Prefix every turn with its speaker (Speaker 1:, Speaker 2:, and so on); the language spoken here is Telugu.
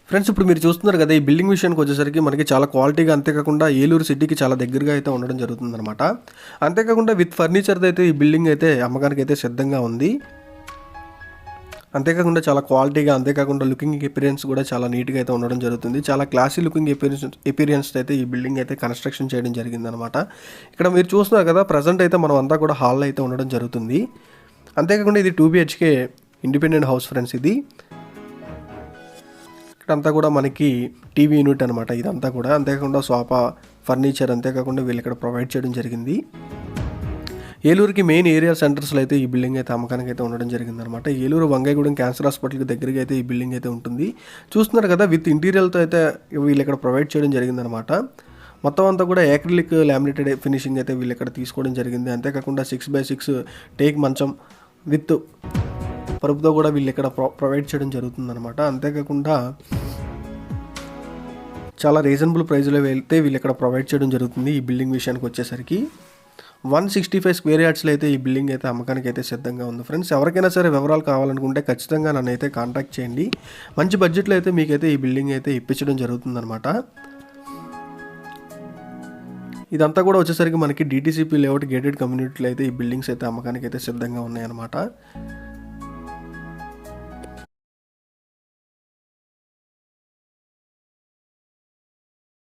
Speaker 1: ఫ్రెండ్స్, ఇప్పుడు మీరు చూస్తున్నారు కదా, ఈ బిల్డింగ్ విషయానికి వచ్చేసరికి మనకి చాలా క్వాలిటీగా, అంతేకాకుండా ఏలూరు సిటీకి చాలా దగ్గరగా అయితే ఉండడం జరుగుతుందన్నమాట. అంతేకాకుండా విత్ ఫర్నిచర్ది అయితే ఈ బిల్డింగ్ అయితే అమ్మకానికి అయితే సిద్ధంగా ఉంది. అంతేకాకుండా చాలా క్వాలిటీగా, అంతేకాకుండా లుకింగ్ ఎపీరియన్స్ కూడా చాలా నీట్గా అయితే ఉండడం జరుగుతుంది. చాలా క్లాసీ లుకింగ్ ఎపీరియన్స్ అయితే ఈ బిల్డింగ్ అయితే కన్స్ట్రక్షన్ చేయడం జరిగిందనమాట. ఇక్కడ మీరు చూస్తున్నారు కదా, ప్రజెంట్ అయితే మనం అంతా కూడా హాల్లో అయితే ఉండడం జరుగుతుంది. అంతేకాకుండా ఇది 2 BHK ఇండిపెండెంట్ హౌస్ ఫ్రెండ్స్. ఇది ఇక్కడంతా కూడా మనకి టీవీ యూనిట్ అనమాట ఇదంతా కూడా. అంతేకాకుండా సోఫా, ఫర్నిచర్, అంతేకాకుండా వీళ్ళు ఇక్కడ ప్రొవైడ్ చేయడం జరిగింది. ఏలూరుకి మెయిన్ ఏరియా సెంటర్స్లో అయితే ఈ బిల్డింగ్ అయితే అమ్మకానికి అయితే ఉండడం జరిగిందనమాట. ఏలూరు వంగైగూడెం క్యాన్సర్ హాస్పిటల్కి దగ్గరగా అయితే ఈ బిల్డింగ్ అయితే ఉంటుంది. చూస్తున్నారు కదా, విత్ ఇంటీరియర్తో అయితే వీళ్ళు ఇక్కడ ప్రొవైడ్ చేయడం జరిగిందనమాట. మొత్తం అంతా కూడా యాక్రిలిక్ లామినేటెడ్ ఫినిషింగ్ అయితే వీళ్ళు ఇక్కడ తీసుకోవడం జరిగింది. అంతేకాకుండా 6x6 టేక్ మంచం విత్ పరుపుతో కూడా వీళ్ళు ఇక్కడ ప్రొవైడ్ చేయడం జరుగుతుందనమాట. అంతేకాకుండా చాలా రీజనబుల్ ప్రైస్లో వెళ్తే వీళ్ళు ఇక్కడ ప్రొవైడ్ చేయడం జరుగుతుంది. ఈ బిల్డింగ్ విషయానికి వచ్చేసరికి 165 స్క్వేర్ యార్డ్స్లో అయితే ఈ బిల్డింగ్ అయితే అమ్మకానికి అయితే సిద్ధంగా ఉంది ఫ్రెండ్స్. ఎవరికైనా సరే వివరాలు కావాలనుకుంటే ఖచ్చితంగా నన్ను అయితే కాంటాక్ట్ చేయండి. మంచి బడ్జెట్లో అయితే మీకైతే ఈ బిల్డింగ్ అయితే ఇప్పించడం జరుగుతుందనమాట. ఇదంతా కూడా వచ్చేసరికి మనకి DTCP లేఅవుట్ గేటెడ్ కమ్యూనిటీలో అయితే ఈ బిల్డింగ్స్ అయితే అమ్మకానికి అయితే సిద్ధంగా ఉన్నాయన్నమాట.